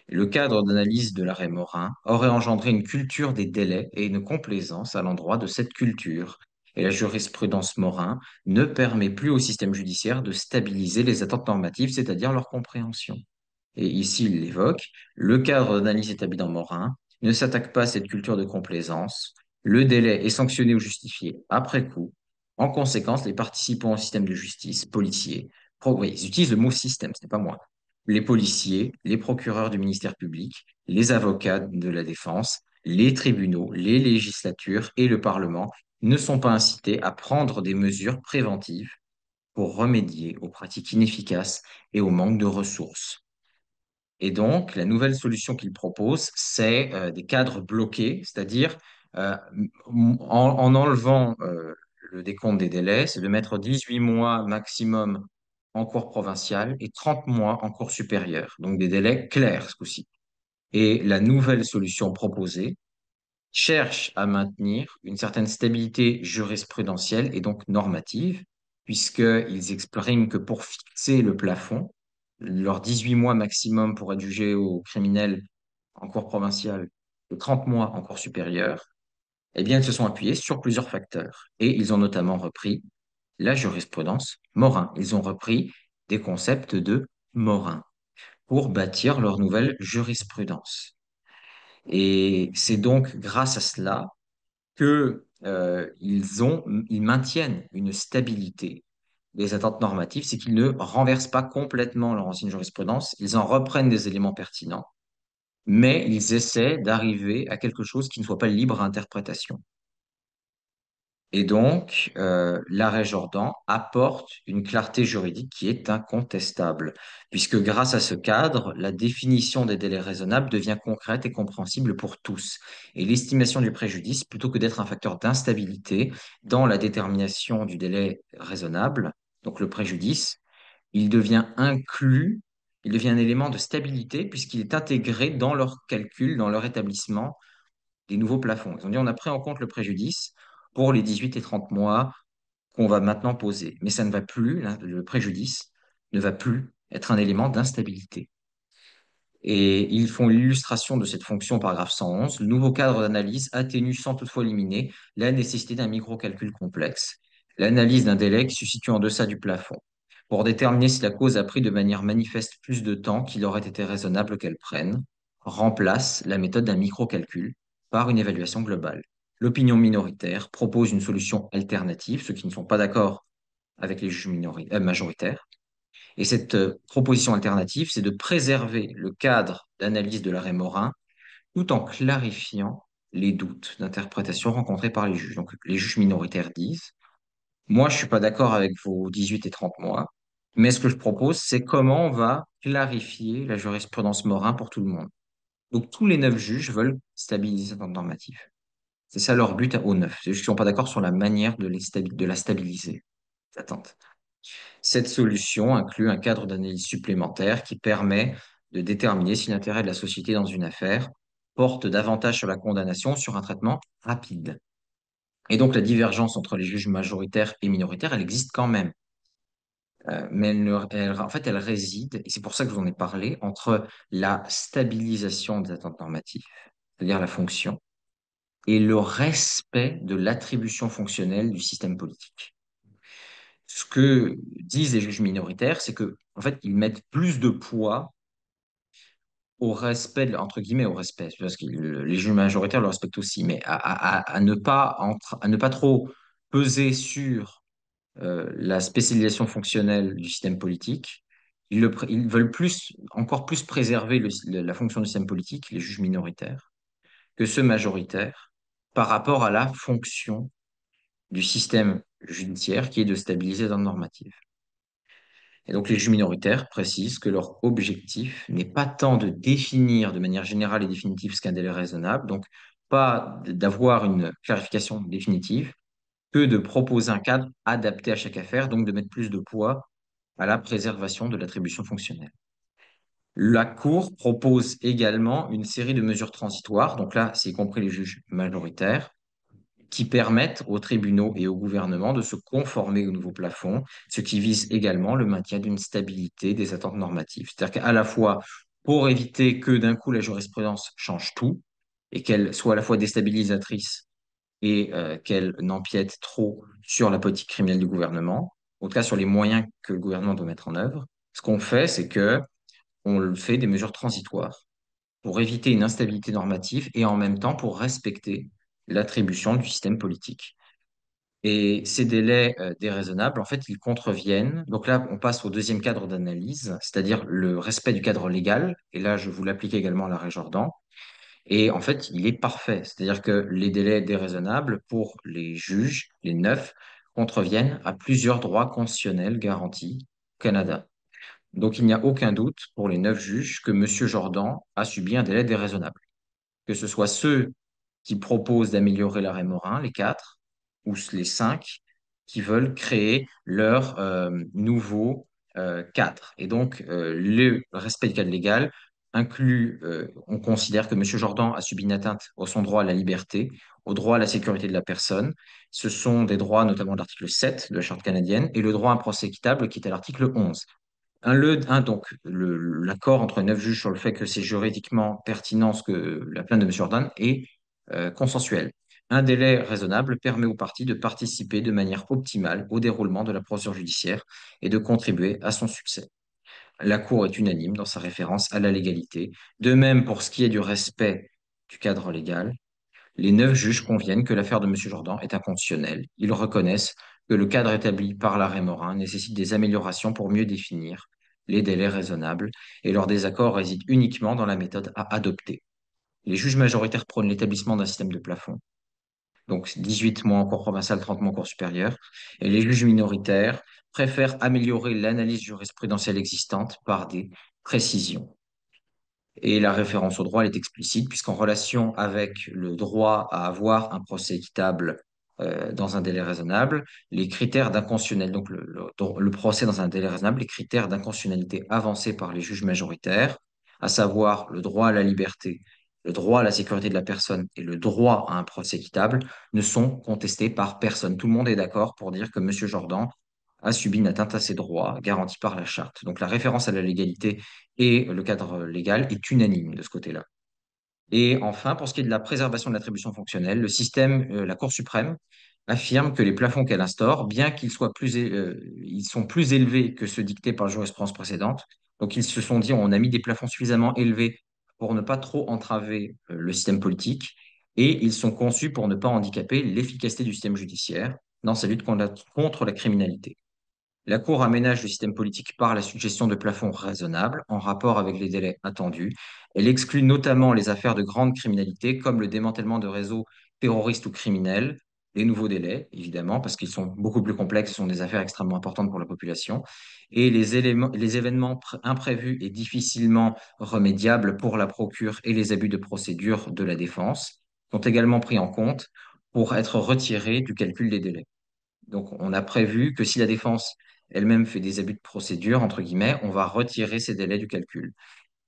Le cadre d'analyse de l'arrêt Morin aurait engendré une culture des délais et une complaisance à l'endroit de cette culture, Et la jurisprudence Morin ne permet plus au système judiciaire de stabiliser les attentes normatives, c'est-à-dire leur compréhension. Et ici, il l'évoque, le cadre d'analyse établi dans Morin ne s'attaque pas à cette culture de complaisance. Le délai est sanctionné ou justifié après coup. En conséquence, les participants au système de justice, policiers, oui, ils utilisent le mot système, ce n'est pas moi. Les policiers, les procureurs du ministère public, les avocats de la défense, les tribunaux, les législatures et le Parlement ne sont pas incités à prendre des mesures préventives pour remédier aux pratiques inefficaces et au manque de ressources. Et donc, la nouvelle solution qu'il propose, c'est des cadres bloqués, c'est-à-dire en enlevant le décompte des délais, c'est de mettre 18 mois maximum en cour provinciale et 30 mois en cour supérieure. Donc des délais clairs ce coup-ci. Et la nouvelle solution proposée cherche à maintenir une certaine stabilité jurisprudentielle et donc normative, puisqu'ils expriment que pour fixer le plafond, leurs 18 mois maximum pour être jugé au criminel en cour provinciale et 30 mois en cour supérieure, eh bien, ils se sont appuyés sur plusieurs facteurs. Et ils ont notamment repris la jurisprudence Morin. Ils ont repris des concepts de Morin pour bâtir leur nouvelle jurisprudence. Et c'est donc grâce à cela que ils maintiennent une stabilité des attentes normatives, c'est qu'ils ne renversent pas complètement leur ancienne jurisprudence, ils en reprennent des éléments pertinents, mais ils essaient d'arriver à quelque chose qui ne soit pas libre à interprétation. Et donc, l'arrêt Jordan apporte une clarté juridique qui est incontestable, puisque grâce à ce cadre, la définition des délais raisonnables devient concrète et compréhensible pour tous. Et l'estimation du préjudice, plutôt que d'être un facteur d'instabilité dans la détermination du délai raisonnable, donc le préjudice, il devient inclus, il devient un élément de stabilité, puisqu'il est intégré dans leur calcul, dans leur établissement des nouveaux plafonds. Ils ont dit on a pris en compte le préjudice pour les 18 et 30 mois qu'on va maintenant poser. Mais ça ne va plus, le préjudice ne va plus être un élément d'instabilité. Et ils font l'illustration de cette fonction au paragraphe 111. Le nouveau cadre d'analyse atténue sans toutefois éliminer la nécessité d'un microcalcul complexe, l'analyse d'un délai qui se situe en deçà du plafond, pour déterminer si la cause a pris de manière manifeste plus de temps qu'il aurait été raisonnable qu'elle prenne, remplace la méthode d'un microcalcul par une évaluation globale. L'opinion minoritaire propose une solution alternative, ceux qui ne sont pas d'accord avec les juges majoritaires, et cette proposition alternative, c'est de préserver le cadre d'analyse de l'arrêt Morin tout en clarifiant les doutes d'interprétation rencontrés par les juges. Donc, les juges minoritaires disent, moi, je suis pas d'accord avec vos 18 et 30 mois, mais ce que je propose, c'est comment on va clarifier la jurisprudence Morin pour tout le monde. Donc, tous les 9 juges veulent stabiliser cette normative. C'est ça leur but aux 9. C'est juste qu'ils sont pas d'accord sur la manière de la stabiliser, cette attente. Cette solution inclut un cadre d'analyse supplémentaire qui permet de déterminer si l'intérêt de la société dans une affaire porte davantage sur la condamnation ou sur un traitement rapide. Et donc la divergence entre les juges majoritaires et minoritaires, elle existe quand même. Mais en fait, elle réside, et c'est pour ça que je vous en ai parlé, entre la stabilisation des attentes normatives, c'est-à-dire la fonction, et le respect de l'attribution fonctionnelle du système politique. Ce que disent les juges minoritaires, c'est que, en fait, ils mettent plus de poids au respect, entre guillemets, au respect, parce que les juges majoritaires le respectent aussi, mais à ne pas à ne pas trop peser sur la spécialisation fonctionnelle du système politique. Ils veulent encore plus préserver la fonction du système politique, les juges minoritaires, que ceux majoritaires, par rapport à la fonction du système judiciaire qui est de stabiliser dans le normatif. Et donc, les juges minoritaires précisent que leur objectif n'est pas tant de définir de manière générale et définitive ce qu'un délai est raisonnable, donc pas d'avoir une clarification définitive, que de proposer un cadre adapté à chaque affaire, donc de mettre plus de poids à la préservation de l'attribution fonctionnelle. La Cour propose également une série de mesures transitoires, donc là, c'est y compris les juges majoritaires, qui permettent aux tribunaux et au gouvernement de se conformer au nouveau plafond, ce qui vise également le maintien d'une stabilité des attentes normatives. C'est-à-dire qu'à la fois, pour éviter que d'un coup la jurisprudence change tout et qu'elle soit à la fois déstabilisatrice et qu'elle n'empiète trop sur la politique criminelle du gouvernement, en tout cas sur les moyens que le gouvernement doit mettre en œuvre. Ce qu'on fait, c'est que on fait des mesures transitoires pour éviter une instabilité normative et en même temps pour respecter l'attribution du système politique. Et ces délais déraisonnables, en fait, ils contreviennent. Donc là, on passe au deuxième cadre d'analyse, c'est-à-dire le respect du cadre légal. Et là, je vous l'applique également à l'arrêt Jordan. Et en fait, il est parfait. C'est-à-dire que les délais déraisonnables pour les juges, les neuf, contreviennent à plusieurs droits constitutionnels garantis au Canada. Donc, il n'y a aucun doute pour les neuf juges que M. Jordan a subi un délai déraisonnable. Que ce soit ceux qui proposent d'améliorer l'arrêt Morin, les quatre, ou les cinq qui veulent créer leur nouveau cadre. Et donc, le respect du cadre légal inclut, on considère que M. Jordan a subi une atteinte à son droit à la liberté, au droit à la sécurité de la personne. Ce sont des droits, notamment de l'article 7 de la Charte canadienne, et le droit à un procès équitable qui est à l'article 11. Donc, l'accord entre les neuf juges sur le fait que c'est juridiquement pertinent ce que la plainte de M. Jordan est consensuel. Un délai raisonnable permet aux parties de participer de manière optimale au déroulement de la procédure judiciaire et de contribuer à son succès. La Cour est unanime dans sa référence à la légalité. De même, pour ce qui est du respect du cadre légal, les neuf juges conviennent que l'affaire de M. Jordan est inconstitutionnelle. Ils reconnaissent que le cadre établi par l'arrêt Morin nécessite des améliorations pour mieux définir les délais raisonnables et leur désaccord réside uniquement dans la méthode à adopter. Les juges majoritaires prônent l'établissement d'un système de plafond, donc 18 mois en cours provincial, 30 mois en cours supérieur, et les juges minoritaires préfèrent améliorer l'analyse jurisprudentielle existante par des précisions. Et la référence au droit, elle est explicite, puisqu'en relation avec le droit à avoir un procès équitable dans un délai raisonnable, les critères d'inconstitutionnel, donc le procès dans un délai raisonnable, les critères d'inconstitutionnalité avancés par les juges majoritaires, à savoir le droit à la liberté, le droit à la sécurité de la personne et le droit à un procès équitable, ne sont contestés par personne. Tout le monde est d'accord pour dire que M. Jordan a subi une atteinte à ses droits garantis par la charte. Donc la référence à la légalité et le cadre légal est unanime de ce côté-là. Et enfin, pour ce qui est de la préservation de l'attribution fonctionnelle, la Cour suprême affirme que les plafonds qu'elle instaure, bien qu'ils ils sont plus élevés que ceux dictés par la jurisprudence précédente, donc ils se sont dit on a mis des plafonds suffisamment élevés pour ne pas trop entraver le système politique, et ils sont conçus pour ne pas handicaper l'efficacité du système judiciaire dans sa lutte contre la criminalité. La Cour aménage le système politique par la suggestion de plafonds raisonnables en rapport avec les délais attendus. Elle exclut notamment les affaires de grande criminalité comme le démantèlement de réseaux terroristes ou criminels, les nouveaux délais, évidemment, parce qu'ils sont beaucoup plus complexes, ce sont des affaires extrêmement importantes pour la population, et les événements imprévus et difficilement remédiables pour la procure et les abus de procédure de la défense sont également pris en compte pour être retirés du calcul des délais. Donc, on a prévu que si la défense elle-même fait des abus de procédure, entre guillemets, on va retirer ces délais du calcul.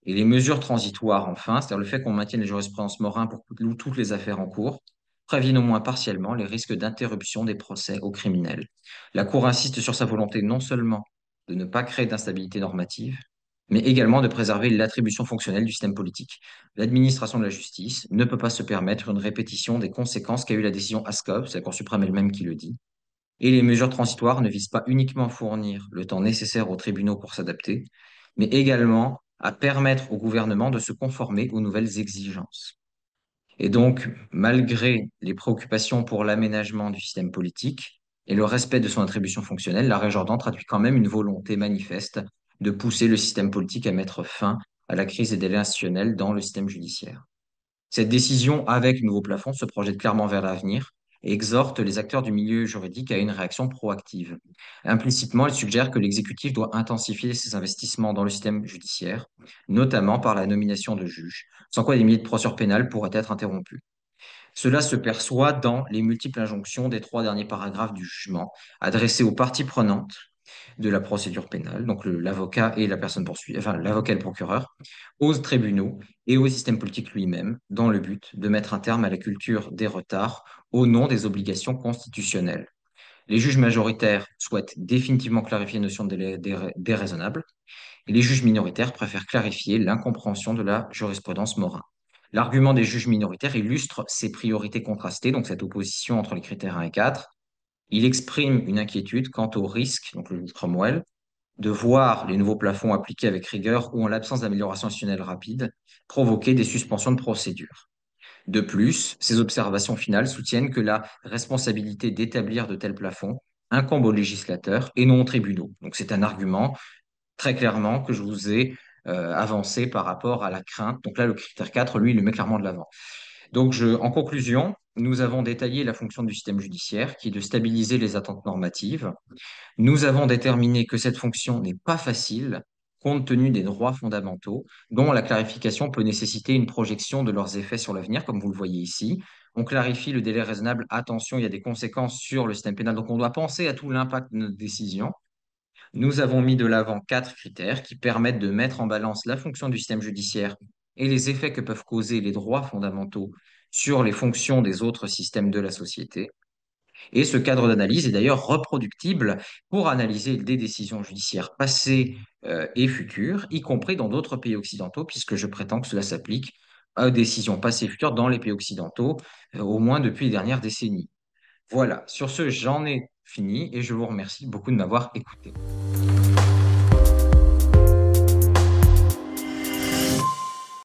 Et les mesures transitoires, enfin, c'est-à-dire le fait qu'on maintienne les jurisprudences Morin pour toutes les affaires en cours, préviennent au moins partiellement les risques d'interruption des procès aux criminels. La Cour insiste sur sa volonté non seulement de ne pas créer d'instabilité normative, mais également de préserver l'attribution fonctionnelle du système politique. L'administration de la justice ne peut pas se permettre une répétition des conséquences qu'a eu la décision ASCOP, c'est la Cour suprême elle-même qui le dit, et les mesures transitoires ne visent pas uniquement à fournir le temps nécessaire aux tribunaux pour s'adapter, mais également à permettre au gouvernement de se conformer aux nouvelles exigences. Et donc, malgré les préoccupations pour l'aménagement du système politique et le respect de son attribution fonctionnelle, l'arrêt Jordan traduit quand même une volonté manifeste de pousser le système politique à mettre fin à la crise des délais institutionnels dans le système judiciaire. Cette décision, avec le nouveau plafond, se projette clairement vers l'avenir et exhorte les acteurs du milieu juridique à une réaction proactive. Implicitement, elle suggère que l'exécutif doit intensifier ses investissements dans le système judiciaire, notamment par la nomination de juges, sans quoi des milliers de procédures pénales pourraient être interrompues. Cela se perçoit dans les multiples injonctions des trois derniers paragraphes du jugement, adressés aux parties prenantes de la procédure pénale, donc l'avocat et la personne poursuivie, enfin l'avocat et le procureur, aux tribunaux et au système politique lui-même, dans le but de mettre un terme à la culture des retards au nom des obligations constitutionnelles. Les juges majoritaires souhaitent définitivement clarifier la notion de délai déraisonnable, et les juges minoritaires préfèrent clarifier l'incompréhension de la jurisprudence Morin. L'argument des juges minoritaires illustre ces priorités contrastées, donc cette opposition entre les critères 1 et 4. Il exprime une inquiétude quant au risque, donc le juge Cromwell, de voir les nouveaux plafonds appliqués avec rigueur ou en l'absence d'amélioration institutionnelle rapide provoquer des suspensions de procédure. De plus, ces observations finales soutiennent que la responsabilité d'établir de tels plafonds incombe aux législateurs et non aux tribunaux. Donc c'est un argument très clairement que je vous ai avancé par rapport à la crainte. Donc là, le critère 4, lui, il le met clairement de l'avant. Donc en conclusion, nous avons détaillé la fonction du système judiciaire qui est de stabiliser les attentes normatives. Nous avons déterminé que cette fonction n'est pas facile compte tenu des droits fondamentaux, dont la clarification peut nécessiter une projection de leurs effets sur l'avenir, comme vous le voyez ici. On clarifie le délai raisonnable. Attention, il y a des conséquences sur le système pénal, donc on doit penser à tout l'impact de notre décision. Nous avons mis de l'avant 4 critères qui permettent de mettre en balance la fonction du système judiciaire et les effets que peuvent causer les droits fondamentaux sur les fonctions des autres systèmes de la société. Et ce cadre d'analyse est d'ailleurs reproductible pour analyser des décisions judiciaires passées et futures, y compris dans d'autres pays occidentaux, puisque je prétends que cela s'applique à des décisions passées et futures dans les pays occidentaux, au moins depuis les dernières décennies. Voilà, sur ce, j'en ai fini et je vous remercie beaucoup de m'avoir écouté.